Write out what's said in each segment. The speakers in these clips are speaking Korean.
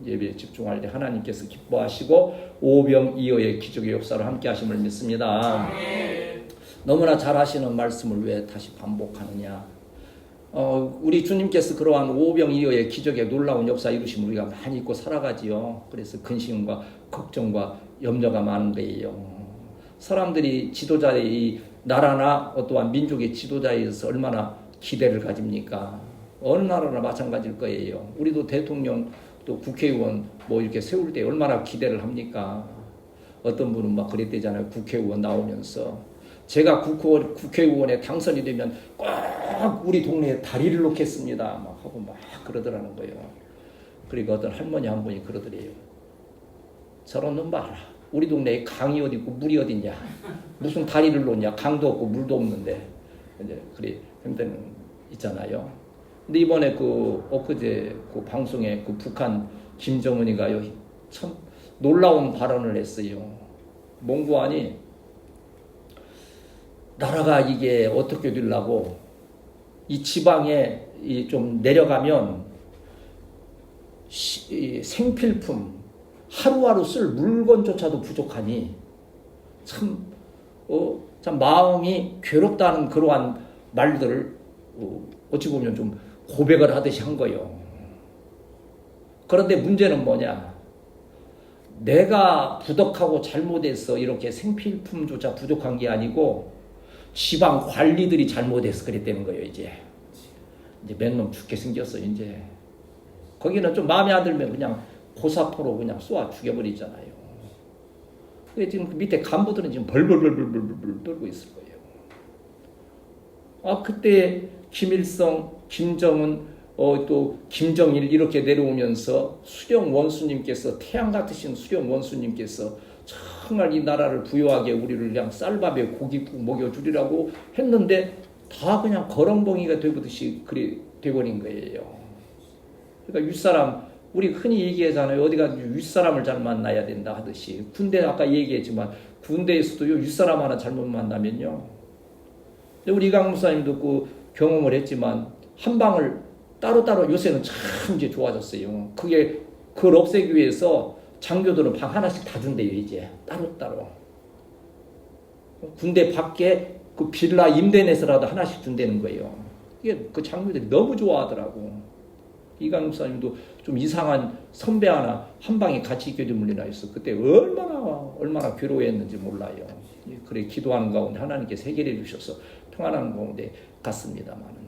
예배에 집중할 때 하나님께서 기뻐하시고 오병이어의 기적의 역사로 함께 하심을 믿습니다. 너무나 잘 하시는 말씀을 왜 다시 반복하느냐. 우리 주님께서 그러한 오병이어의 기적의 놀라운 역사 이루심을 우리가 많이 잊고 살아가지요. 그래서 근심과 걱정과 염려가 많은 거예요. 사람들이 지도자의 이 나라나 또한 민족의 지도자에 대해서 얼마나 기대를 가집니까? 어느 나라나 마찬가지일 거예요. 우리도 대통령 또 국회의원 뭐 이렇게 세울 때 얼마나 기대를 합니까? 어떤 분은 막 그랬대잖아요. 국회의원 나오면서 제가 국회의원에 당선이 되면 꼭 우리 동네에 다리를 놓겠습니다. 막 하고 막 그러더라는 거예요. 그러니까 어떤 할머니 한 분이 그러더래요. 저런 놈 봐라. 우리 동네에 강이 어디 있고 물이 어디 있냐. 무슨 다리를 놓냐. 강도 없고 물도 없는데. 이제 그래 힘든 있잖아요. 근데 이번에 엊그제 방송에 북한 김정은이가요 참 놀라운 발언을 했어요. 몽고하니 나라가 이게 어떻게 되려고 이 지방에 좀 내려가면 생필품 하루하루 쓸 물건조차도 부족하니 참 마음이 괴롭다는 그러한 말들을 어찌 보면 좀 고백을 하듯이 한 거예요. 그런데 문제는 뭐냐? 내가 부덕하고 잘못해서 이렇게 생필품조차 부족한 게 아니고 지방 관리들이 잘못해서 그랬다는 거예요. 이제 맨 놈 죽게 생겼어요. 이제 거기는 좀 마음에 안 들면 그냥 고사포로 그냥 쏘아 죽여버리잖아요. 그게 지금 밑에 간부들은 지금 벌벌벌벌벌 떨고 있을 거예요. 그때 김일성, 김정은, 또 김정일 이렇게 내려오면서 수령 원수님께서 태양 같으신 수령 원수님께서 정말 이 나라를 부유하게 우리를 그냥 쌀밥에 고깃국 먹여주리라고 했는데 다 그냥 거렁벙이가 되듯이 그래 돼버린 거예요. 그러니까 윗사람 우리 흔히 얘기하잖아요. 어디가 윗사람을 잘 만나야 된다 하듯이 군대 아까 얘기했지만 군대에서도 윗사람 하나 잘못 만나면요. 우리 이강 목사님도 경험을 했지만 한방을 따로따로 요새는 참 이제 좋아졌어요. 그걸 없애기 위해서 장교들은 방 하나씩 다 준대요. 이제 따로따로 군대 밖에 빌라 임대 내서라도 하나씩 준다는 거예요. 이게 장교들이 너무 좋아하더라고. 이강 목사님도 좀 이상한 선배 하나 한 방에 같이 있게 되물리나 했어. 그때 얼마나 괴로워했는지 몰라요. 그래 기도하는 가운데 하나님께서 해결해 주셔서 평안한 가운데 갔습니다만.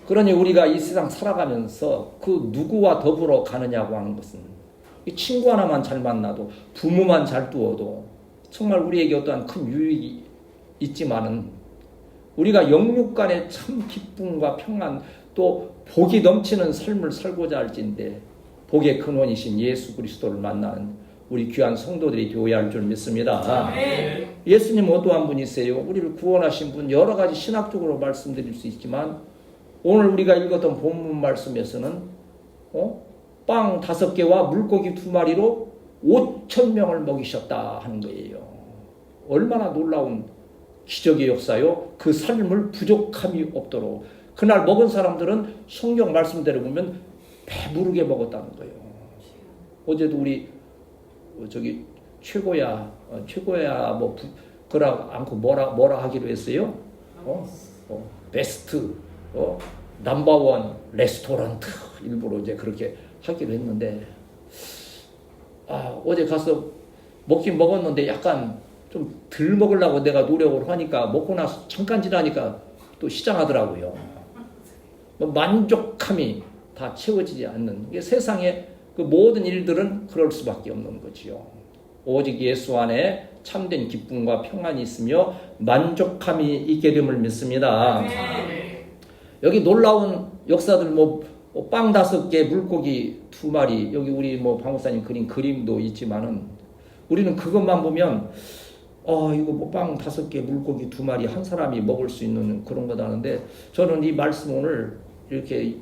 그러니 우리가 이 세상 살아가면서 누구와 더불어 가느냐고 하는 것은 친구 하나만 잘 만나도 부모만 잘 두어도 정말 우리에게 어떠한 큰 유익이 있지만은 우리가 영육 간에 참 기쁨과 평안 또 복이 넘치는 삶을 살고자 할진데 복의 근원이신 예수 그리스도를 만나는 우리 귀한 성도들이 되어야 할 줄 믿습니다. 예수님은 어떠한 분이세요? 우리를 구원하신 분 여러 가지 신학적으로 말씀드릴 수 있지만 오늘 우리가 읽었던 본문 말씀에서는 빵 5개와 물고기 2마리로 5,000명을 먹이셨다 하는 거예요. 얼마나 놀라운 기적의 역사요. 그 삶을 부족함이 없도록 그날 먹은 사람들은 성경 말씀대로 보면 배부르게 먹었다는 거예요. 어제도 우리 최고야 뭐 그러고 않고 뭐라 하기로 했어요? 베스트 넘버원 레스토랑트 일부러 이제 그렇게 하기로 했는데 어제 가서 먹긴 먹었는데 약간 좀 덜 먹으려고 내가 노력을 하니까 먹고 나서 잠깐 지나니까 또 시장하더라고요. 만족함이 다 채워지지 않는 이게 세상의 그 모든 일들은 그럴 수밖에 없는 거지요. 오직 예수 안에 참된 기쁨과 평안이 있으며 만족함이 있게 됨을 믿습니다. 여기 놀라운 역사들 빵 5개 물고기 2마리 여기 우리 박목사님 그린 그림도 있지만은 우리는 그것만 보면 이거 빵 5개 물고기 2마리 한 사람이 먹을 수 있는 그런 거다는데 저는 이 말씀 오늘 이렇게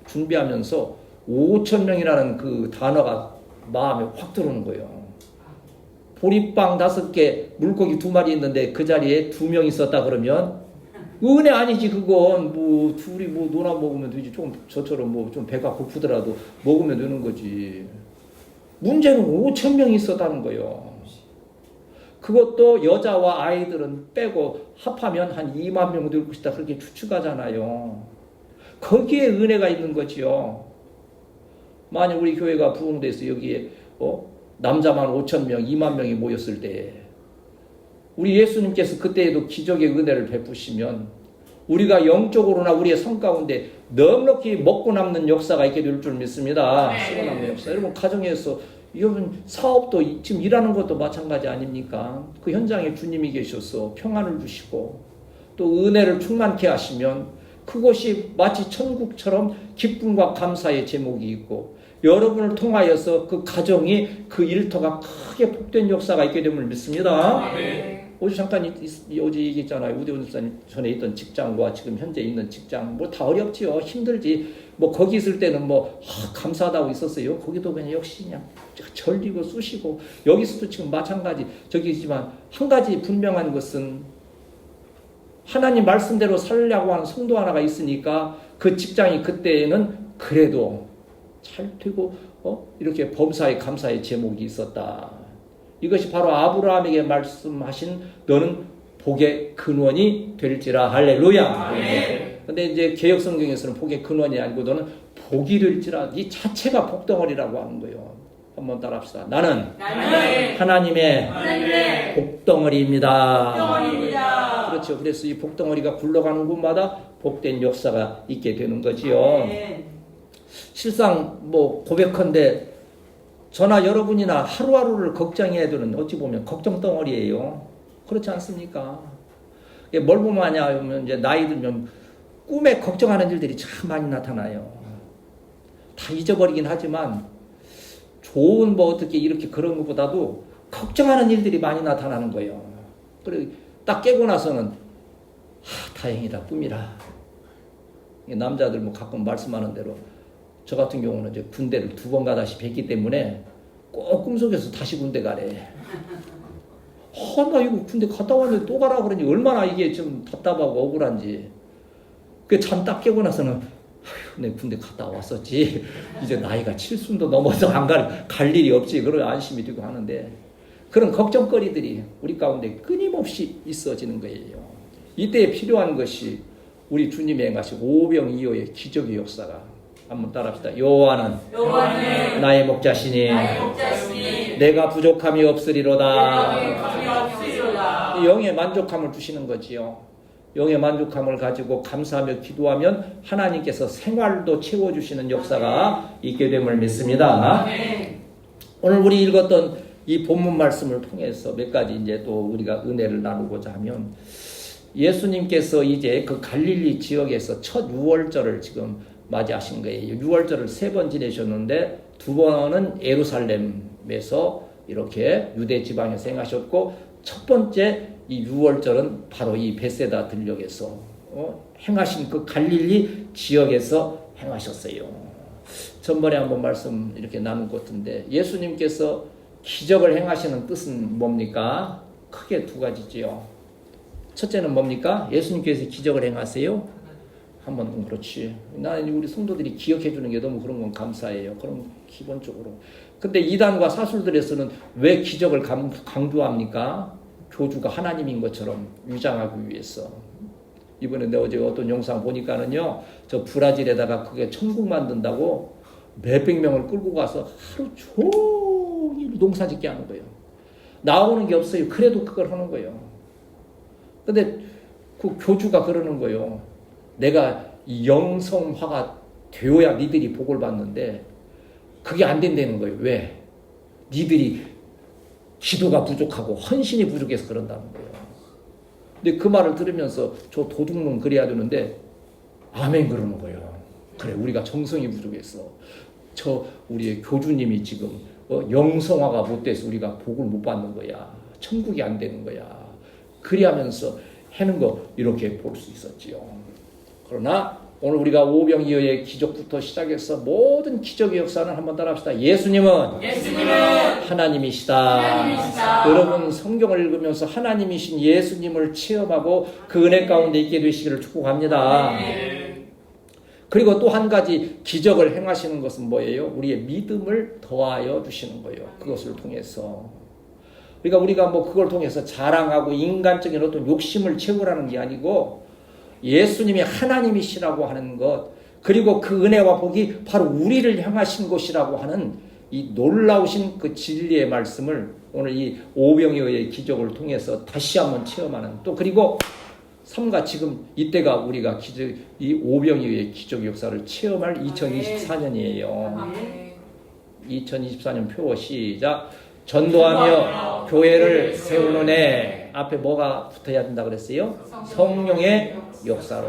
준비하면서 5,000명이라는 그 단어가 마음에 확 들어오는 거예요. 보리빵 5개 물고기 2마리 있는데 그 자리에 2명 있었다 그러면 은혜 아니지 그건. 뭐 둘이 뭐 논아 먹으면 되지. 좀 저처럼 뭐 좀 배가 고프더라도 먹으면 되는 거지. 문제는 5천 명이 있었다는 거예요. 그것도 여자와 아이들은 빼고 합하면 한 2만 명 될 것이다 그렇게 추측하잖아요. 거기에 은혜가 있는 거지요. 만약 우리 교회가 부흥돼서 여기에 남자만 5천 명, 2만 명이 모였을 때 우리 예수님께서 그때에도 기적의 은혜를 베푸시면 우리가 영적으로나 우리의 삶 가운데 넉넉히 먹고 남는 역사가 있게 될 줄 믿습니다. 쓰고 남는 역사. 여러분 가정에서 여러분 사업도 지금 일하는 것도 마찬가지 아닙니까? 그 현장에 주님이 계셔서 평안을 주시고 또 은혜를 충만케 하시면 그것이 마치 천국처럼 기쁨과 감사의 제목이 있고 여러분을 통하여서 그 가정이 그 일터가 크게 복된 역사가 있게 됨을 믿습니다. 어제 잠깐 어제 얘기했잖아요. 우대훈 집사님 전에 있던 직장과 지금 현재 있는 직장 뭐 다 어렵지요. 힘들지. 뭐 거기 있을 때는 뭐 감사하다고 있었어요. 거기도 그냥 역시 그냥 절리고 쑤시고 여기서도 지금 마찬가지 저기지만 한 가지 분명한 것은 하나님 말씀대로 살려고 하는 성도 하나가 있으니까 그 직장이 그때에는 그래도 잘 되고 이렇게 범사의 감사의 제목이 있었다. 이것이 바로 아브라함에게 말씀하신 너는 복의 근원이 될지라. 할렐루야. 근데 이제 개역 성경에서는 복의 근원이 아니고 너는 복이 될지라. 이 자체가 복덩어리라고 하는 거예요. 한번 따라합시다. 나는 하나님의 복덩어리입니다. 그렇죠. 그래서 이 복덩어리가 굴러가는 곳마다 복된 역사가 있게 되는 거지요. 실상 뭐 고백한데 저나 여러분이나 하루하루를 걱정해야 되는 어찌 보면 걱정 덩어리예요. 그렇지 않습니까? 뭘 보면 하냐면 이제 나이 들면 꿈에 걱정하는 일들이 참 많이 나타나요. 다 잊어버리긴 하지만 좋은 뭐 어떻게 이렇게 그런 것보다도 걱정하는 일들이 많이 나타나는 거예요. 그리고 딱 깨고 나서는 다행이다 꿈이라. 남자들 뭐 가끔 말씀하는 대로 저 같은 경우는 이제 군대를 2번 가다시 뵀기 때문에 꼭 꿈속에서 다시 군대 가래. 나 이거 군대 갔다 왔는데 또 가라 그러니 얼마나 이게 좀 답답하고 억울한지. 그 잠 딱 깨고 나서는 내 군대 갔다 왔었지. 이제 나이가 70도 넘어서 안 갈 일이 없지. 그런 안심이 되고 하는데 그런 걱정거리들이 우리 가운데 끊임없이 있어지는 거예요. 이때 필요한 것이 우리 주님이 행하신 오병이어의 기적의 역사가. 한번 따라합시다. 여호와는 나의 목자시니 내가 부족함이 없으리로다. 영의 만족함을 주시는 거지요. 영의 만족함을 가지고 감사하며 기도하면 하나님께서 생활도 채워주시는 역사가 있게 됨을 믿습니다. 오늘 우리 읽었던 이 본문 말씀을 통해서 몇 가지 이제 또 우리가 은혜를 나누고자 하면 예수님께서 이제 그 갈릴리 지역에서 첫 유월절을 지금 맞이하신 거예요. 6월절을 3번 지내셨는데 2번은 예루살렘에서 이렇게 유대 지방에서 행하셨고 첫 번째 이 6월절은 바로 이 베세다 들녘에서 행하신 그 갈릴리 지역에서 행하셨어요. 전번에 한번 말씀 이렇게 나눈 것 같은데 예수님께서 기적을 행하시는 뜻은 뭡니까? 크게 2가지지요. 첫째는 뭡니까? 예수님께서 기적을 행하세요. 한번 그렇지. 나는 우리 성도들이 기억해 주는 게 너무 그런 건 감사해요. 그럼 기본적으로. 근데 이단과 사술들에서는 왜 기적을 강조합니까? 교주가 하나님인 것처럼 위장하기 위해서. 이번에 내가 어제 어떤 영상 보니까는요, 저 브라질에다가 그게 천국 만든다고 몇백 명을 끌고 가서 하루 종일 농사 짓게 하는 거예요. 나오는 게 없어요. 그래도 그걸 하는 거예요. 근데 그 교주가 그러는 거예요. 내가 영성화가 되어야 니들이 복을 받는데 그게 안 된다는 거예요. 왜? 니들이 기도가 부족하고 헌신이 부족해서 그런다는 거예요. 근데 그 말을 들으면서 저 도둑놈 그래야 되는데 아멘 그러는 거예요. 그래 우리가 정성이 부족해서 저 우리의 교주님이 지금 영성화가 못 돼서 우리가 복을 못 받는 거야. 천국이 안 되는 거야. 그리하면서 하는 거 이렇게 볼 수 있었지요. 그러나 오늘 우리가 오병이어의 기적부터 시작해서 모든 기적의 역사는 한번 따라합시다. 예수님은 하나님이시다. 여러분 성경을 읽으면서 하나님이신 예수님을 체험하고 그 은혜 가운데 있게 되시기를 축복합니다. 그리고 또 한 가지 기적을 행하시는 것은 뭐예요? 우리의 믿음을 더하여 주시는 거예요. 그것을 통해서. 그러니까 우리가 뭐 그걸 통해서 자랑하고 인간적인 어떤 욕심을 채우라는 게 아니고 예수님이 하나님이시라고 하는 것, 그리고 그 은혜와 복이 바로 우리를 향하신 것이라고 하는 이 놀라우신 그 진리의 말씀을 오늘 이 오병이어의 기적을 통해서 다시 한번 체험하는, 또 그리고 삼가 지금 이때가 우리가 이 오병이어의 기적 역사를 체험할 2024년이에요. 2024년 표 시작. 전도하며 교회를 세우는 애. 앞에 뭐가 붙어야 된다 그랬어요? 성령의 역사로.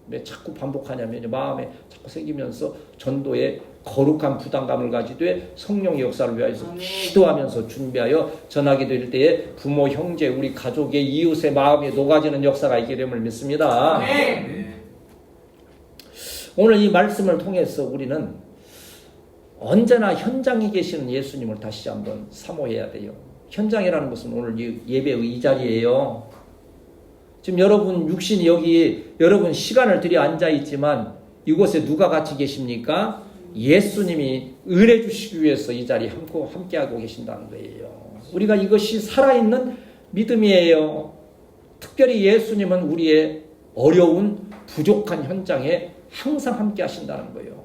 왜 자꾸 반복하냐면 마음에 자꾸 새기면서 전도에 거룩한 부담감을 가지되 성령의 역사를 위하여서 기도하면서 준비하여 전하게 될 때에 부모, 형제, 우리 가족의 이웃의 마음에 녹아지는 역사가 있게 됨을 믿습니다. 오늘 이 말씀을 통해서 우리는 언제나 현장에 계시는 예수님을 다시 한번 사모해야 돼요. 현장이라는 것은 오늘 예배의 이 자리예요. 지금 여러분 육신이 여기 여러분 시간을 들여 앉아 있지만 이곳에 누가 같이 계십니까? 예수님이 은혜 주시기 위해서 이 자리에 함께하고 계신다는 거예요. 우리가 이것이 살아있는 믿음이에요. 특별히 예수님은 우리의 어려운 부족한 현장에 항상 함께 하신다는 거예요.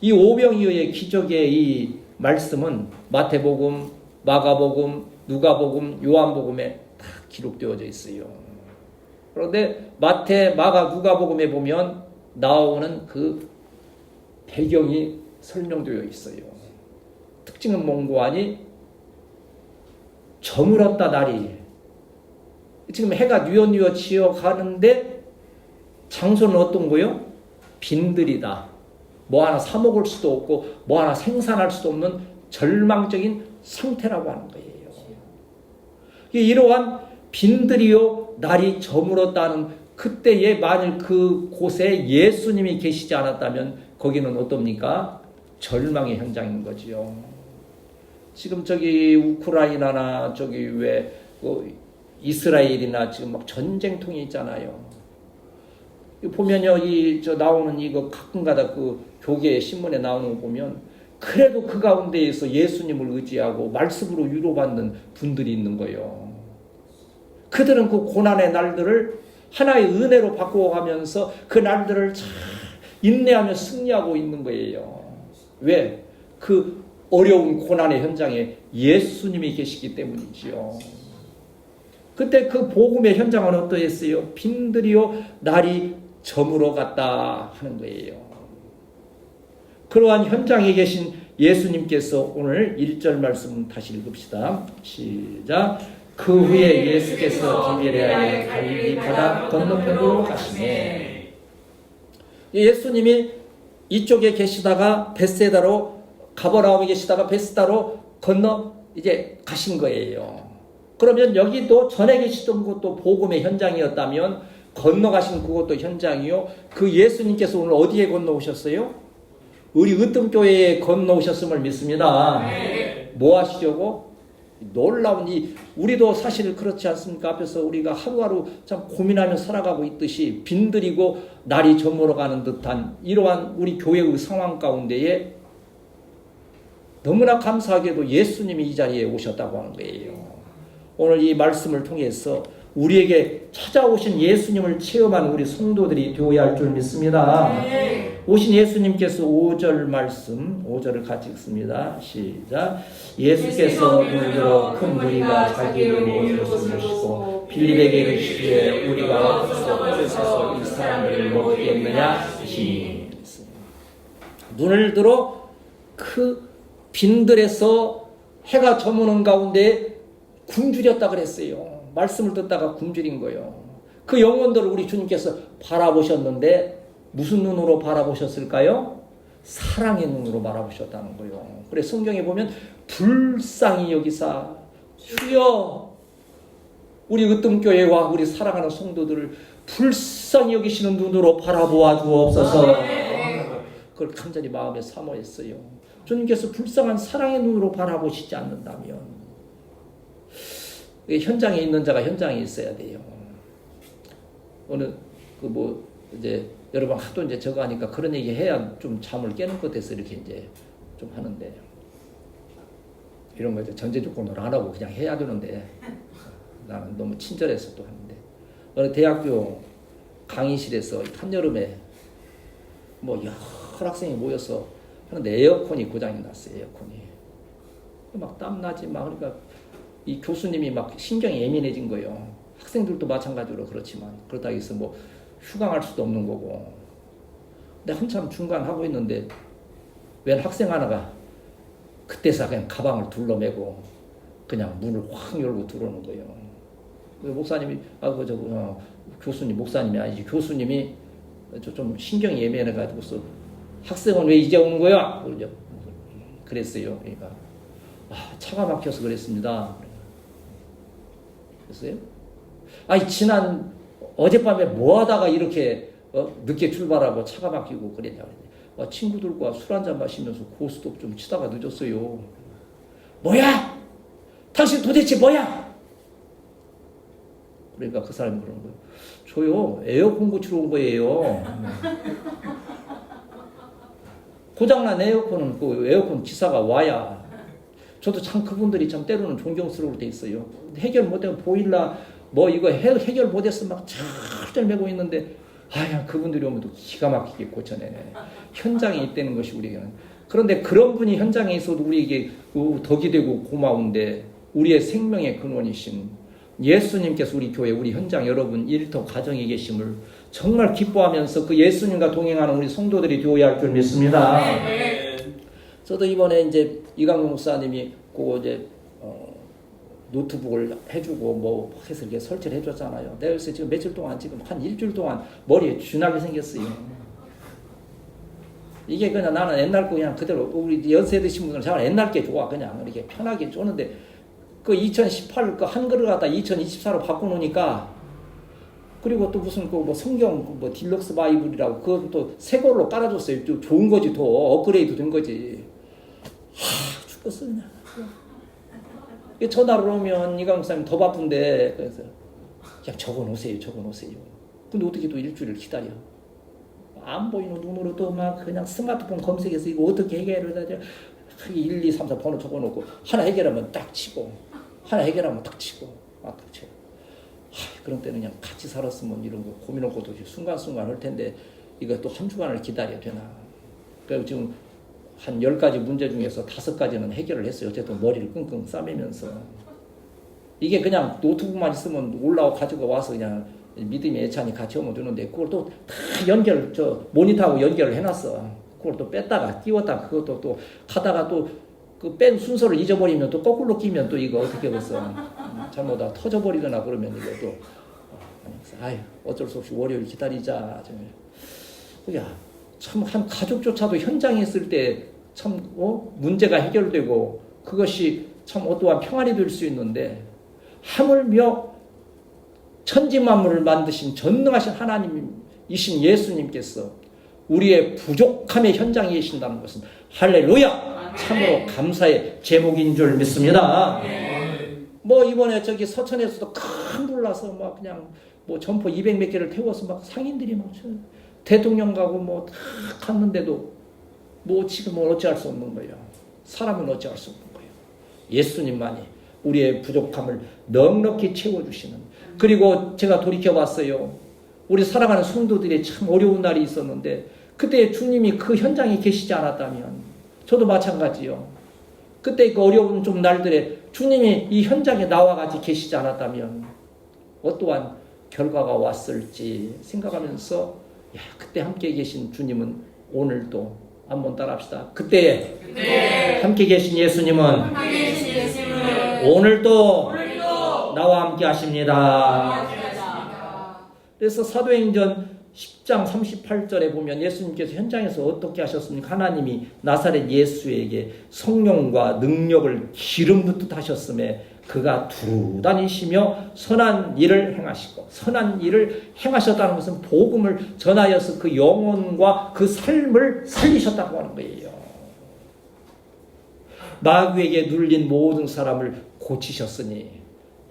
이 오병이어의 기적의 이 말씀은 마태복음, 마가복음, 누가복음, 요한복음에 다 기록되어져 있어요. 그런데 마태, 마가, 누가복음에 보면 나오는 그 배경이 설명되어 있어요. 특징은 뭔고 하니 저물었다 날이. 지금 해가 뉘어뉘어 지어 가는데 장소는 어떤 거요? 빈들이다. 뭐 하나 사 먹을 수도 없고 뭐 하나 생산할 수도 없는 절망적인 상태라고 하는 거예요. 이러한 빈들이요 날이 저물었다는 그때에 만일 그 곳에 예수님이 계시지 않았다면 거기는 어떻습니까? 절망의 현장인 거지요. 지금 저기 우크라이나나 저기 왜 이스라엘이나 지금 막 전쟁통이 있잖아요. 보면요, 저 나오는 이거 가끔가다 그 교계 신문에 나오는 거 보면 그래도 그 가운데에서 예수님을 의지하고 말씀으로 위로받는 분들이 있는 거예요. 그들은 그 고난의 날들을 하나의 은혜로 바꾸어가면서 그 날들을 잘 인내하며 승리하고 있는 거예요. 왜? 그 어려운 고난의 현장에 예수님이 계시기 때문이지요. 그때 그 복음의 현장은 어떠했어요? 빈들이요 날이 저물어 갔다 하는 거예요. 그러한 현장에 계신 예수님께서 오늘 1절 말씀 다시 읽읍시다. 시작. 그 후에 예수께서 디베레아의 갈릴리 바다 건너편으로 가시네. 예수님이 이쪽에 계시다가 베세다로 가버나움에 계시다가 베세다로 건너 이제 가신 거예요. 그러면 여기도 전에 계시던 것도 복음의 현장이었다면 건너가신 그것도 현장이요. 그 예수님께서 오늘 어디에 건너오셨어요? 우리 으뜸교회에 건너오셨음을 믿습니다. 뭐 하시려고? 놀라운 우리도 사실 그렇지 않습니까? 앞에서 우리가 하루하루 참 고민하며 살아가고 있듯이 빈들이고 날이 저물어가는 듯한 이러한 우리 교회의 상황 가운데에 너무나 감사하게도 예수님이 이 자리에 오셨다고 하는 거예요. 오늘 이 말씀을 통해서 우리에게 찾아오신 예수님을 체험한 우리 성도들이 되어야 할 줄 믿습니다. 오신 예수님께서 5절 말씀, 5절을 같이 읽습니다. 시작. 예수께서 눈을 들어 큰 무리가 자기를 모은 것을 보시고 빌립에게 이르시되 우리가 어디서 이 사람들을 먹겠느냐. 눈을 들어 그 빈들에서 해가 저무는 가운데 굶주렸다 그랬어요. 말씀을 듣다가 굶주린 거예요. 그 영혼들을 우리 주님께서 바라보셨는데 무슨 눈으로 바라보셨을까요? 사랑의 눈으로 바라보셨다는 거예요. 그래 성경에 보면 불쌍히 여기사 주여 우리 으뜸교회와 우리 사랑하는 성도들을 불쌍히 불쌍히 여기시는 눈으로 바라보아 주옵소서. 그걸 간절히 마음에 사모했어요. 주님께서 불쌍한 사랑의 눈으로 바라보시지 않는다면 현장에 있는 자가 현장에 있어야 돼요. 어느 이제 여러분 하도 이제 저거 하니까 그런 얘기 해야 좀 잠을 깨는 것 같아서 이렇게 이제 좀 하는데, 이런 거 이제 전제 조건으로 안 하고 그냥 해야 되는데 나는 너무 친절해서 또 하는데, 어느 대학교 강의실에서 한여름에 뭐 여러 학생이 모여서 하는데 에어컨이 고장이 났어요. 에어컨이 막 땀나지 막, 그러니까 이 교수님이 막 신경이 예민해진 거예요. 학생들도 마찬가지로 그렇지만, 그러다 해서 뭐 휴강할 수도 없는 거고. 근데 한참 중간 하고 있는데 웬 학생 하나가 그때서 그냥 가방을 둘러매고 그냥 문을 확 열고 들어오는 거예요. 목사님이 교수님, 목사님이 아니지, 교수님이 좀 신경이 예민해가지고서 학생은 왜 이제 오는 거야? 그랬어요. 그러니까 차가 막혀서 그랬습니다. 그랬어요? 지난 어젯밤에 뭐 하다가 이렇게 늦게 출발하고 차가 막히고 그랬냐. 친구들과 술 한잔 마시면서 고스톱 좀 치다가 늦었어요. 뭐야? 당신 도대체 뭐야? 그러니까 그 사람이 그러는 거예요. 저요, 에어컨 고치러 온 거예요. 고장난 에어컨은 그 에어컨 기사가 와야. 저도 참 그분들이 참 때로는 존경스러울 때 있어요. 해결 못하면 보일러 뭐 이거 해결 못해서 막 잘 매고 있는데 그분들이 오면 또 기가 막히게 고쳐내네. 현장에 있다는 것이 우리에게는. 그런데 그런 분이 현장에 있어도 우리에게 덕이 되고 고마운데, 우리의 생명의 근원이신 예수님께서 우리 교회, 우리 현장 여러분 일터 가정에 계심을 정말 기뻐하면서 그 예수님과 동행하는 우리 성도들이 되어야 할 줄 믿습니다. 저도 이번에 이제 이강용 목사님이 그거 이제 노트북을 해주고 뭐 해서 이렇게 설치를 해줬잖아요. 내가 그래서 지금 며칠 동안, 지금 한 일주일 동안 머리에 쥐나게 생겼어요. 이게 그냥 나는 옛날 거 그냥 그대로, 우리 연세 드신 분들은 정말 옛날 게 좋아. 그냥 이렇게 편하게 쪼는데, 그 2018 그 한글을 갖다 2024로 바꿔놓으니까, 그리고 또 무슨 그 뭐 성경 뭐 딜럭스 바이블이라고 그것도 또 새 걸로 깔아줬어요. 좀 좋은 거지, 더 업그레이드 된 거지. 죽겠어 그냥. 전화를 오면 이강 목사님 더 바쁜데, 그래서 그냥 적어놓으세요. 근데 어떻게 또 일주일을 기다려? 안 보이는 눈으로 또 막 그냥 스마트폰 검색해서 이거 어떻게 해결을 해야 돼? 1, 2, 3, 4 번호 적어놓고 하나 해결하면 딱 치고, 하나 해결하면 딱 치고, 딱 치고. 그런 때는 그냥 같이 살았으면 이런 거 고민 없고도 순간순간 할 텐데, 이거 또 한 주간을 기다려야 되나? 그리고 지금 한 10가지 문제 중에서 5가지는 해결을 했어요. 어쨌든 머리를 끙끙 싸매면서. 이게 그냥 노트북만 있으면 올라와 가지고 와서 그냥 믿음의 예찬이 같이 오면 되는데, 그걸 또 다 모니터하고 연결을 해놨어. 그걸 또 뺐다가 끼웠다가 그것도 또 하다가 또 그 뺀 순서를 잊어버리면 또 거꾸로 끼면 또 이거 어떻게 벌써 잘못하다 터져버리거나 그러면 이거 또 어쩔 수 없이 월요일 기다리자. 참 한 가족조차도 현장에 있을 때 참 문제가 해결되고 그것이 참 어떠한 평안이 될 수 있는데, 하물며 천지만물을 만드신 전능하신 하나님이신 예수님께서 우리의 부족함의 현장에 계신다는 것은 할렐루야! 참으로 감사의 제목인 줄 믿습니다. 뭐 이번에 저기 서천에서도 큰 불 나서 막 그냥 뭐 점포 200몇 개를 태워서 막 상인들이 막 대통령 가고 뭐 다 갔는데도 뭐 지금은 어찌할 수 없는 거예요. 사람은 어찌할 수 없는 거예요. 예수님만이 우리의 부족함을 넉넉히 채워주시는. 그리고 제가 돌이켜봤어요. 우리 살아가는 성도들이 참 어려운 날이 있었는데, 그때 주님이 그 현장에 계시지 않았다면, 저도 마찬가지요. 그때 그 어려운 좀 날들에 주님이 이 현장에 나와 같이 계시지 않았다면 어떠한 결과가 왔을지 생각하면서, 그때 함께 계신 주님은 오늘도 한번 따라합시다. 그때 함께 계신 예수님은 오늘도 나와 함께 하십니다. 그래서 사도행전 10장 38절에 보면 예수님께서 현장에서 어떻게 하셨습니까? 하나님이 나사렛 예수에게 성령과 능력을 기름 붓듯 하셨음에 그가 두루 다니시며 선한 일을 행하시고, 선한 일을 행하셨다는 것은 복음을 전하여서 그 영혼과 그 삶을 살리셨다고 하는 거예요. 마귀에게 눌린 모든 사람을 고치셨으니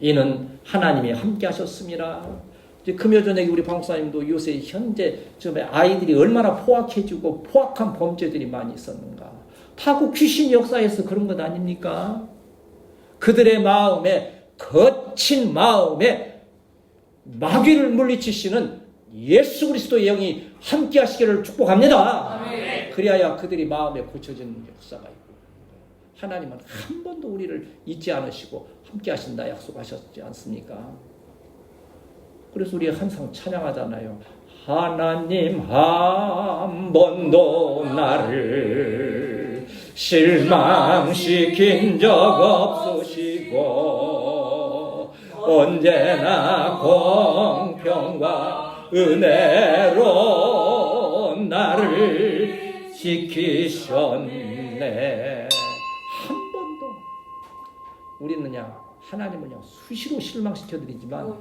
이는 하나님이 함께 하셨습니다. 금요전에 우리 방사님도 요새 현재 아이들이 얼마나 포악해지고 포악한 범죄들이 많이 있었는가. 다 그 귀신 역사에서 그런 것 아닙니까? 그들의 마음에, 거친 마음에 마귀를 물리치시는 예수 그리스도의 영이 함께 하시기를 축복합니다. 아멘. 그리하여 그들이 마음에 고쳐지는 역사가 있고, 하나님은 한 번도 우리를 잊지 않으시고 함께 하신다 약속하셨지 않습니까? 그래서 우리 항상 찬양하잖아요. 하나님 한 번도 나를 실망시킨 적 없으시고 언제나 공평과 은혜로 나를 지키셨네. 한 번도. 우리는 하나님은 수시로 실망시켜드리지만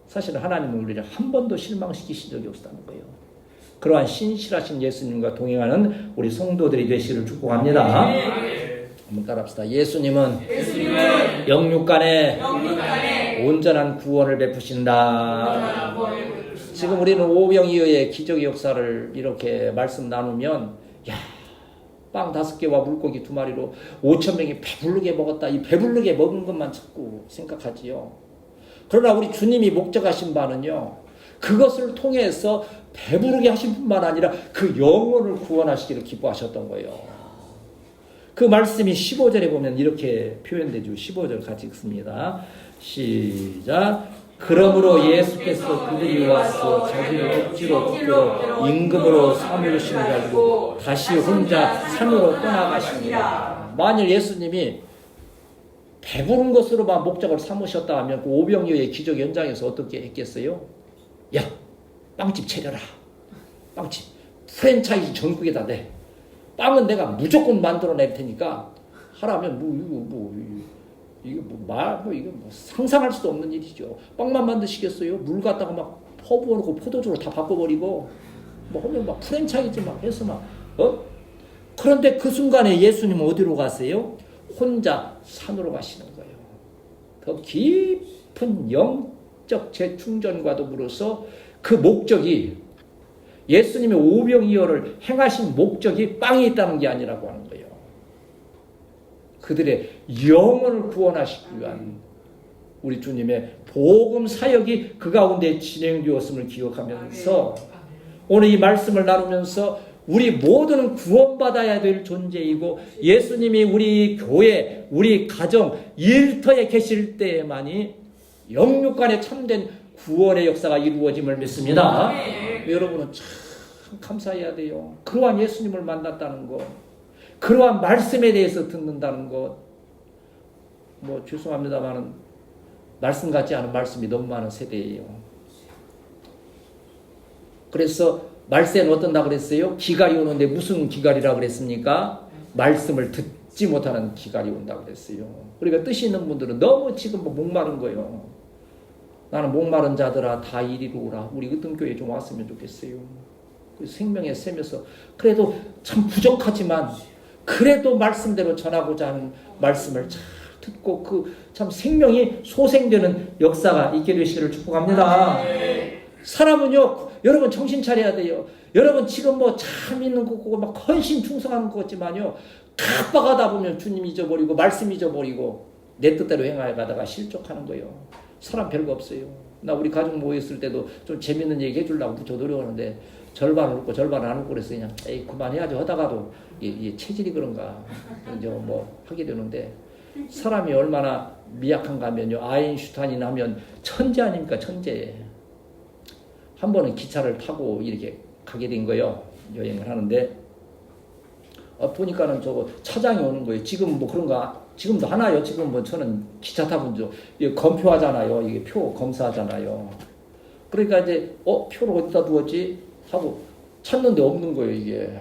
사실은 하나님은 우리를 한 번도 실망시키신 적이 없다는 거예요. 그러한 신실하신 예수님과 동행하는 우리 성도들이 되시기를 축복합니다. 한번 따라합시다. 예수님은 영육간에 온전한 구원을 베푸신다. 지금 우리는 오병이어의 기적의 역사를 이렇게 말씀 나누면 빵 5개와 물고기 2마리로 5,000명이 배부르게 먹었다. 이 배부르게 먹은 것만 자꾸 생각하지요. 그러나 우리 주님이 목적하신 바는요, 그것을 통해서 배부르게 하신 뿐만 아니라 그 영혼을 구원하시기를 기뻐하셨던 거예요. 그 말씀이 15절에 보면 이렇게 표현되죠. 15절 같이 읽습니다. 시작. 그러므로 예수께서 그들이 와서 자기를 억지로 붙들어 임금으로 삼으시는 줄 알고 다시 혼자 산으로 떠나가십니다. 만일 예수님이 배부른 것으로만 목적을 삼으셨다 하면 그 오병이어의 기적 현장에서 어떻게 했겠어요? 야, 빵집 차려라. 빵집. 프랜차이즈 전국에다 내. 빵은 내가 무조건 만들어낼 테니까 하라면 이거 상상할 수도 없는 일이죠. 빵만 만드시겠어요? 물 갖다가 막 퍼부어놓고 포도주로 다 바꿔버리고 하면 프랜차이즈 해서 그런데 그 순간에 예수님은 어디로 가세요? 혼자 산으로 가시는 거예요. 더 깊은 영적 재충전과 더불어서 그 목적이 예수님의 오병이어를 행하신 목적이 빵이 있다는 게 아니라고 하는 거예요. 그들의 영혼을 구원하시기 위한 우리 주님의 복음 사역이 그 가운데 진행되었음을 기억하면서 오늘 이 말씀을 나누면서 우리 모두는 구원받아야 될 존재이고 예수님이 우리 교회, 우리 가정, 일터에 계실 때만이 영육간에 참된 구원의 역사가 이루어짐을 믿습니다. 여러분은 참 감사해야 돼요. 그러한 예수님을 만났다는 것, 그러한 말씀에 대해서 듣는다는 것. 죄송합니다만은 말씀 같지 않은 말씀이 너무 많은 세대예요. 그래서 말세는 어떤다 그랬어요? 기갈이 오는데 무슨 기갈이라 그랬습니까? 말씀을 듣지 못하는 기갈이 온다 그랬어요. 그러니까 뜻이 있는 분들은 너무 지금 목마른 거예요. 나는 목마른 자들아 다 이리로 오라. 우리 으뜸교회에 좀 왔으면 좋겠어요. 생명의 샘에서 그래도 참 부족하지만 그래도 말씀대로 전하고자 하는 말씀을 잘 듣고 그 참 생명이 소생되는 역사가 있게 되시기를 축복합니다. 사람은요, 여러분 정신 차려야 돼요. 여러분 지금 참 있는 거고 막 헌신 충성하는 것 같지만요, 깜빡하다 보면 주님 잊어버리고 말씀 잊어버리고 내 뜻대로 행하여 가다가 실족하는 거예요. 사람 별거 없어요. 나 우리 가족 모였을 때도 좀 재밌는 얘기 해주려고 무척 노력하는데 절반을 웃고 절반을 안 웃고 그래서 그냥 그만해야죠 하다가도 이 체질이 그런가 이제 하게 되는데 사람이 얼마나 미약한가 하면요, 아인슈타인 하면 천재 아닙니까? 천재. 한 번은 기차를 타고 이렇게 가게 된 거예요. 여행을 하는데 보니까는 차장이 오는 거예요. 지금 그런가? 지금도 하나요. 지금 저는 기차 타본 적 검표하잖아요. 이게 표 검사하잖아요. 그러니까 이제 표를 어디다 두었지 하고 찾는데 없는 거예요. 이게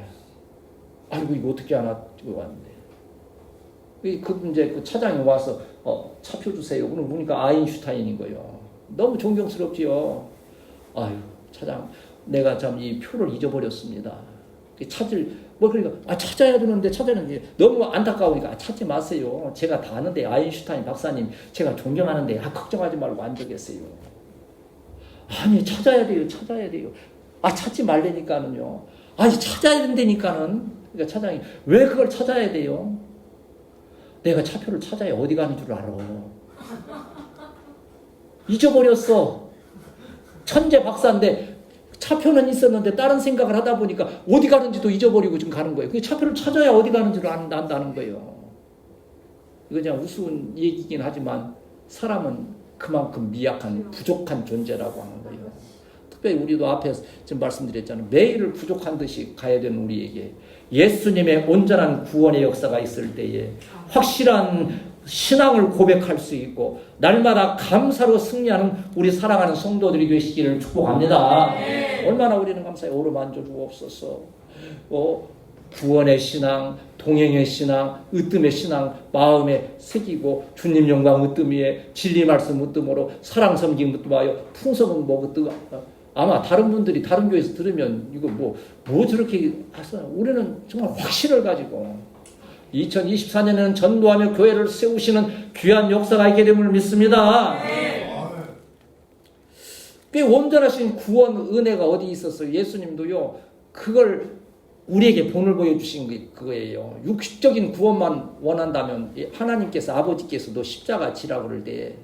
아이고 이거 어떻게 하나 찍어 왔는데 이제 그 차장이 와서 차표 주세요. 그러니까 아인슈타인인 거예요. 너무 존경스럽지요. 아유 차장, 내가 참 이 표를 잊어버렸습니다. 그러니까 찾아야 되는데 찾았는데 너무 안타까우니까 찾지 마세요. 제가 다 아는데 아인슈타인 박사님 제가 존경하는데 걱정하지 말고 앉으겠어요. 아니 찾아야 돼요. 찾지 말라니까는요. 아니 찾아야 된다니까는. 그러니까 차장이 왜 그걸 찾아야 돼요? 내가 차표를 찾아야 어디 가는 줄 알아. 잊어버렸어. 천재 박사인데 차표는 있었는데 다른 생각을 하다 보니까 어디 가는지도 잊어버리고 지금 가는 거예요. 그 차표를 찾아야 어디 가는지를 안다는 거예요. 이거 그냥 우스운 얘기긴 하지만 사람은 그만큼 미약한 부족한 존재라고 하는 거예요. 특별히 우리도 앞에서 지금 말씀드렸잖아요. 매일을 부족한 듯이 가야 되는 우리에게 예수님의 온전한 구원의 역사가 있을 때에 확실한 신앙을 고백할 수 있고 날마다 감사로 승리하는 우리 사랑하는 성도들이 되시기를 축복합니다. 얼마나 우리는 감사해. 오르만져 주옵소서. 구원의 신앙, 동행의 신앙, 으뜸의 신앙 마음에 새기고 주님 영광 으뜸 위에 진리 말씀 으뜸으로 사랑 섬김 으뜸하여 풍성은 뭐 으뜸. 아마 다른 분들이 다른 교회에서 들으면 이거 뭐 저렇게 하세요. 우리는 정말 확신을 가지고 2024년에는 전도하며 교회를 세우시는 귀한 역사가 있게 됨을 믿습니다. 꽤 온전하신 구원 은혜가 어디 있었어요? 예수님도요. 그걸 우리에게 본을 보여주신 그거예요. 육식적인 구원만 원한다면 하나님께서 아버지께서도 십자가 지라고 그럴 때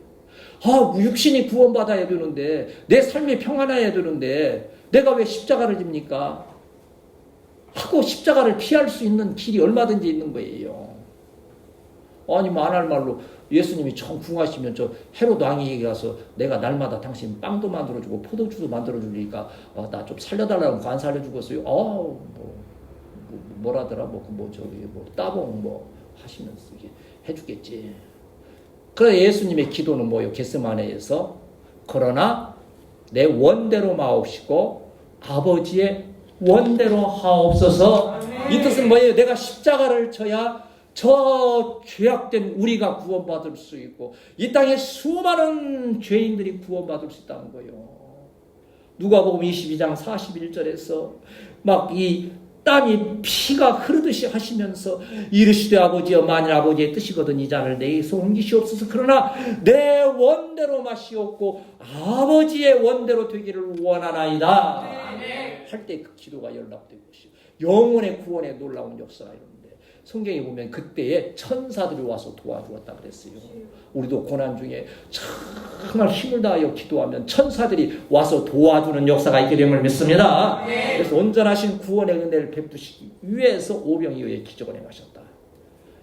육신이 구원받아야 되는데 내 삶이 평안해야 되는데 내가 왜 십자가를 집니까? 하고 십자가를 피할 수 있는 길이 얼마든지 있는 거예요. 아니 뭐 안 할 말로 예수님이 정 궁하시면 저 헤롯 왕에게 가서 내가 날마다 당신 빵도 만들어주고 포도주도 만들어주니까 나 좀 살려달라고 안 살려주겠어요. 뭐라더라 따봉 하시면서 이게 해주겠지. 그래서 예수님의 기도는 뭐예요? 겟세마네에서 그러나 내 원대로 마옵시고 아버지의 원대로 하옵소서. 이 뜻은 뭐예요? 내가 십자가를 져야 저 죄악된 우리가 구원받을 수 있고 이 땅에 수많은 죄인들이 구원받을 수 있다는 거예요. 누가복음 22장 41절에서 막 이 땀이 피가 흐르듯이 하시면서 이르시되 아버지여 만일 아버지의 뜻이거든 이 잔을 내게서 옮기시옵소서. 그러나 내 원대로 마시옵고 아버지의 원대로 되기를 원하나이다 할 때 그 기도가 연락되고 영혼의 구원에 놀라운 역사가 이루는데 성경에 보면 그때에 천사들이 와서 도와주었다 그랬어요. 우리도 고난 중에 정말 힘을 다하여 기도하면 천사들이 와서 도와주는 역사가 있게 됨을 믿습니다. 그래서 온전하신 구원의 은혜를 베푸시기 위해서 오병이어의 기적을 행하셨다.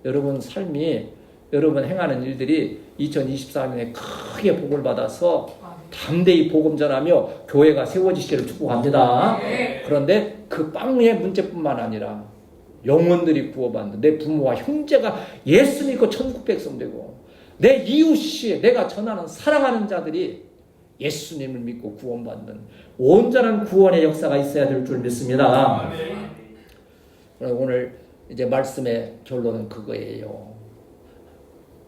여러분 삶이 여러분 행하는 일들이 2024년에 크게 복을 받아서 담대히 복음 전하며 교회가 세워지시기를 축복합니다. 그런데 그 빵의 문제뿐만 아니라 영혼들이 구원받는 내 부모와 형제가 예수 믿고 천국 백성 되고 내 이웃이 내가 전하는 사랑하는 자들이 예수님을 믿고 구원받는 온전한 구원의 역사가 있어야 될 줄 믿습니다. 오늘 이제 말씀의 결론은 그거예요.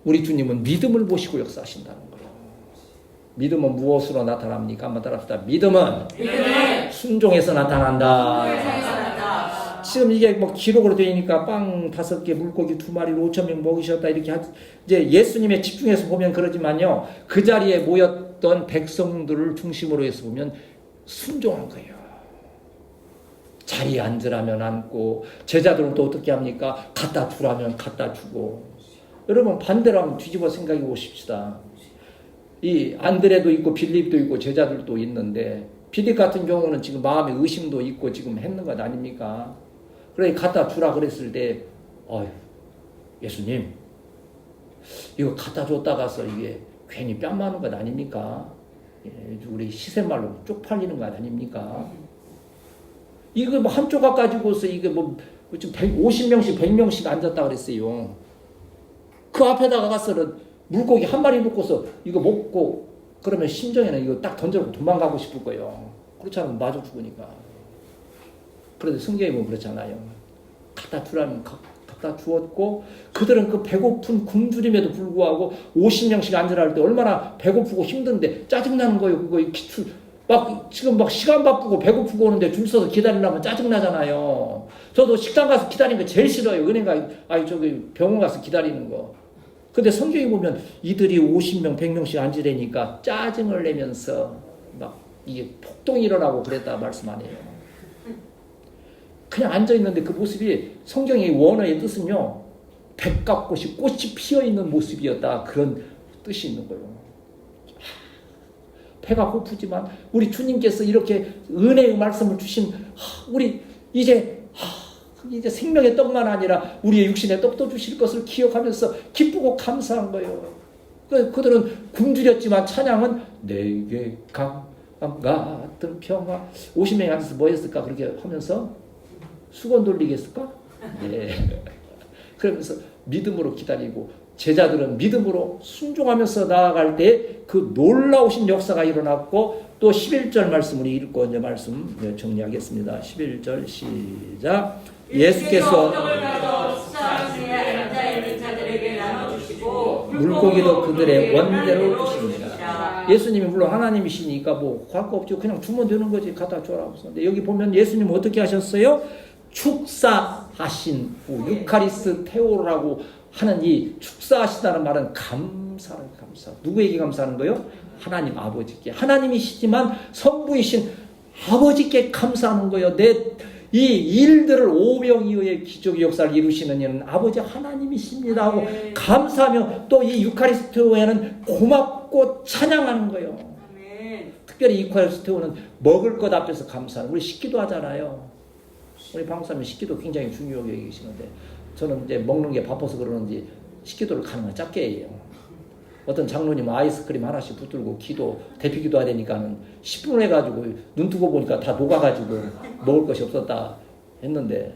우리 주님은 믿음을 보시고 역사하신다는 거예요. 믿음은 무엇으로 나타납니까? 한번 따라합시다. 믿음은 순종에서 나타난다. 지금 이게 뭐 기록으로 되니까 빵 5개, 물고기 2마리로 5,000명 먹이셨다 이렇게 이제 예수님의 집중해서 보면 그러지만요. 그 자리에 모였던 백성들을 중심으로 해서 보면 순종한 거예요. 자리에 앉으라면 앉고 제자들은 또 어떻게 합니까? 갖다 주라면 갖다 주고. 여러분 반대로 한번 뒤집어 생각해 보십시다. 이 안드레도 있고 빌립도 있고 제자들도 있는데 빌립 같은 경우는 지금 마음에 의심도 있고 지금 했는 것 아닙니까? 그래 갖다 주라 그랬을 때 예수님 이거 갖다 줬다가서 이게 괜히 뺨 마는 것 아닙니까? 우리 시세말로 쪽팔리는 것 아닙니까? 이거 뭐 한 조각 가지고서 이게 뭐 지금 50명씩 100명씩 앉았다 그랬어요. 그 앞에다가 가서는 물고기 한 마리 놓고서 이거 먹고 그러면 심정에는 이거 딱 던져놓고 도망가고 싶을 거예요. 그렇지 않으면 마저 죽으니까. 그런데 성경에 보면 그렇잖아요. 갖다 주라면 갖다 주었고, 그들은 그 배고픈 굶주림에도 불구하고 50명씩 앉으라 할 때 얼마나 배고프고 힘든데 짜증나는 거예요. 그거 기출 막 지금 막 시간 바쁘고 배고프고 오는데 줄 서서 기다리려면 짜증나잖아요. 저도 식당 가서 기다리는 거 제일 싫어요. 은행 저기 병원 가서 기다리는 거. 근데 성경에 보면 이들이 50명, 100명씩 앉으려니까 짜증을 내면서 막 이게 폭동이 일어나고 그랬다 말씀 안 해요. 그냥 앉아있는데 그 모습이 성경의 원어의 뜻은요, 백합꽃이 꽃이 피어있는 모습이었다. 그런 뜻이 있는 거예요. 배가 고프지만 우리 주님께서 이렇게 은혜의 말씀을 주신 우리 이제 생명의 떡만 아니라 우리의 육신의 떡도 주실 것을 기억하면서 기쁘고 감사한 거예요. 그들은 굶주렸지만 찬양은 내게 강 같은 평화. 50명이 앉아서 뭐 했을까? 그렇게 하면서 수건 돌리겠을까? 네. 그러면서 믿음으로 기다리고 제자들은 믿음으로 순종하면서 나아갈 때 그 놀라우신 역사가 일어났고, 또 11절 말씀 우리 읽고 이제 말씀 정리하겠습니다. 11절 시작. 예수께서 물고기도 그들의 원대로 주십니다. 예수님이 물론 하나님이시니까 뭐 할 거 없죠. 그냥 주면 되는 거지. 갖다 줘라. 근데 여기 보면 예수님 어떻게 하셨어요? 축사하신 후 유카리스 테오라고 하는 이 축사하시다는 말은 감사. 누구에게 감사하는 거예요? 하나님 아버지께. 하나님이시지만 성부이신 아버지께 감사하는 거예요. 이 일들을 오병이어의 기적의 역사를 이루시는 이는 아버지 하나님이십니다 하고 감사하며, 또 이 유카리스토에는 고맙고 찬양하는 거예요. 특별히 유카리스토는 먹을 것 앞에서 감사하는, 우리 식기도 하잖아요. 우리 방사님 식기도 굉장히 중요하게 여기시는데, 저는 이제 먹는 게 바빠서 그러는지 식기도를 가능한 작게 해요. 어떤 장로님은 아이스크림 하나씩 붙들고 대피기도 해야 되니까는 10분 해가지고 눈 뜨고 보니까 다 녹아가지고 먹을 것이 없었다 했는데,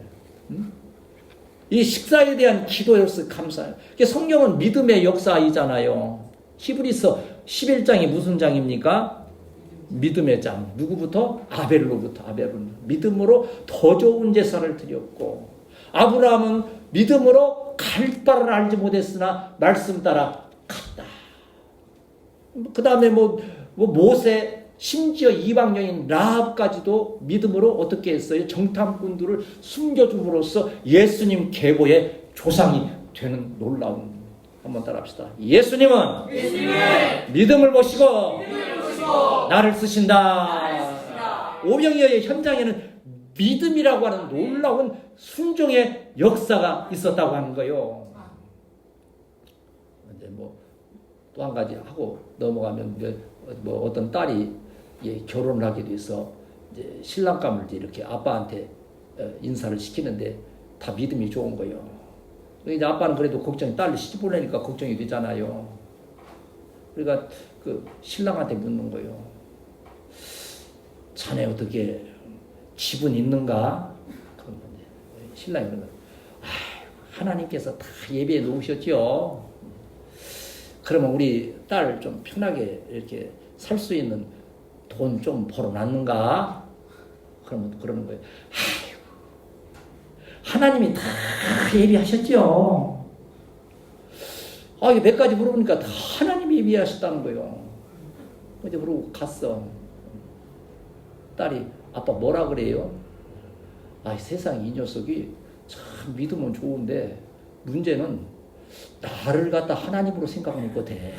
이 식사에 대한 기도였어. 감사해요. 성경은 믿음의 역사이잖아요. 히브리서 11장이 무슨 장입니까? 믿음의 장. 누구부터? 아벨로부터. 아벨은 믿음으로 더 좋은 제사를 드렸고, 아브라함은 믿음으로 갈 바를 알지 못했으나 말씀 따라 갔다. 그 다음에 모세, 심지어 이방여인 라합까지도 믿음으로 어떻게 했어요? 정탐꾼들을 숨겨줌으로써 예수님 계보의 조상이 되는 놀라운, 한번 따라합시다. 예수님은 믿음을 보시고 나를 쓰신다. 오병이어의 현장에는 믿음이라고 하는 놀라운 순종의 역사가 있었다고 하는 거예요. 이제 또 한 가지 하고 넘어가면, 어떤 딸이 결혼을 하게 돼서 이제 신랑감을 이렇게 아빠한테 인사를 시키는데 다 믿음이 좋은 거예요. 이제 아빠는 그래도 딸을 시집 보내니까 걱정이 되잖아요. 그러니까 그 신랑한테 묻는 거예요. 자네 어떻게 집은 있는가? 그런 건데, 신랑이 그러는 거예요. 하나님께서 다 예배해 놓으셨죠. 그러면 우리 딸 좀 편하게 이렇게 살 수 있는 돈 좀 벌어놨는가? 그러면 그러는 거예요. 하나님이 다 예비하셨죠. 이게 몇 가지 물어보니까 다 하나님이 예비하셨다는 거예요. 근데 그러고 갔어. 딸이 아빠 뭐라 그래요? 세상에 이 녀석이 참 믿으면 좋은데 문제는 나를 갖다 하나님으로 생각하면 못해.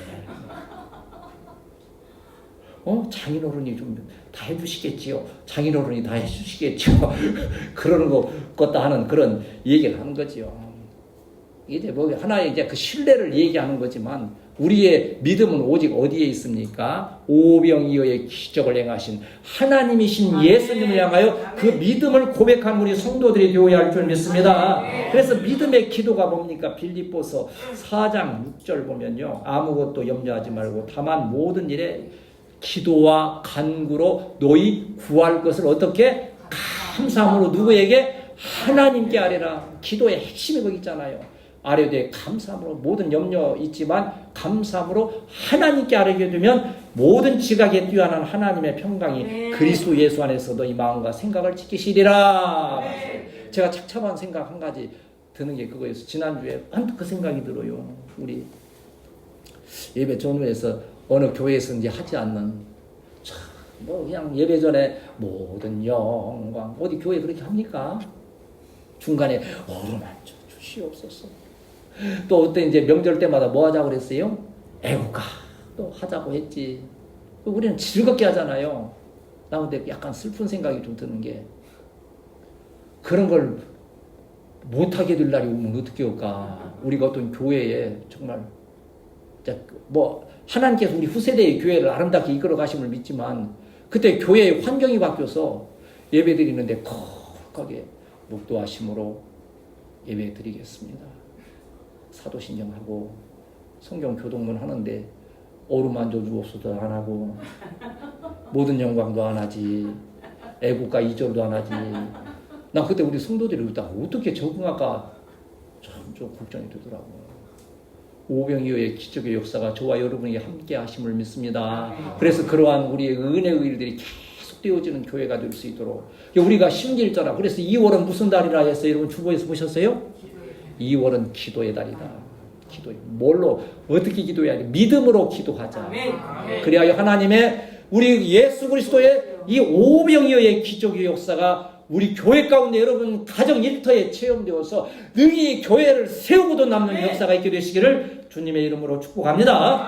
장인어른이 좀 다 해주시겠지요. 장인어른이 다 해주시겠죠. 그러는 것 같다 하는 그런 얘기를 하는 거지요. 이제 하나의 이제 그 신뢰를 얘기하는 거지만, 우리의 믿음은 오직 어디에 있습니까? 오병이어의 기적을 행하신 하나님이신 예수님을 향하여 그 믿음을 고백한 우리 성도들이 되어야 할 줄 믿습니다. 그래서 믿음의 기도가 뭡니까? 빌립보서 4장 6절 보면요, 아무것도 염려하지 말고 다만 모든 일에 기도와 간구로 너희 구할 것을 어떻게? 감사함으로. 누구에게? 하나님께 아뢰라. 기도의 핵심이 거기 있잖아요. 아뢰되 감사함으로. 모든 염려 있지만 감사함으로 하나님께 아뢰게 되면 모든 지각에 뛰어난 하나님의 평강이 그리스도 예수 안에서 너희 마음과 생각을 지키시리라. 제가 착잡한 생각 한 가지 드는 게 그거였어요. 지난주에 언뜻 그 생각이 들어요. 우리 예배 전후에서 어느 교회에서 이제 하지 않는 뭐 그냥 예배 전에 모든 영광 어디 교회 그렇게 합니까? 중간에 어루만져 주시옵소서. 또 어때 이제 명절 때마다 뭐 하자고 그랬어요? 애국가 또 하자고 했지. 우리는 즐겁게 하잖아요. 나 근데 약간 슬픈 생각이 좀 드는 게 그런 걸 못하게 될 날이 오면 어떻게 할까? 우리가 어떤 교회에 정말 뭐 하나님께서 우리 후세대의 교회를 아름답게 이끌어 가심을 믿지만 그때 교회의 환경이 바뀌어서 예배 드리는데 거룩하게 묵도하심으로 예배 드리겠습니다. 사도신경하고 성경 교독문 하는데 어루만져 주옵소서 안 하고 모든 영광도 안 하지 애국가 2절도 안 하지. 나 그때 우리 성도들이 그러다가 어떻게 적응할까 좀 걱정이 되더라고요. 오병이어의 기적의 역사가 저와 여러분에게 함께 하심을 믿습니다. 그래서 그러한 우리의 은혜의 일들이 계속 되어지는 교회가 될 수 있도록 우리가 심기일전하 그래서 2월은 무슨 달이라 해서 여러분 주보에서 보셨어요? 2월은 기도의 달이다. 기도의 뭘로 어떻게 기도해야 돼? 믿음으로 기도하자. 그래야 하나님의 우리 예수 그리스도의 이 오병이어의 기적의 역사가 우리 교회 가운데 여러분 가정 일터에 체험되어서 능히 교회를 세우고도 남는 역사가 있게 되시기를 주님의 이름으로 축복합니다.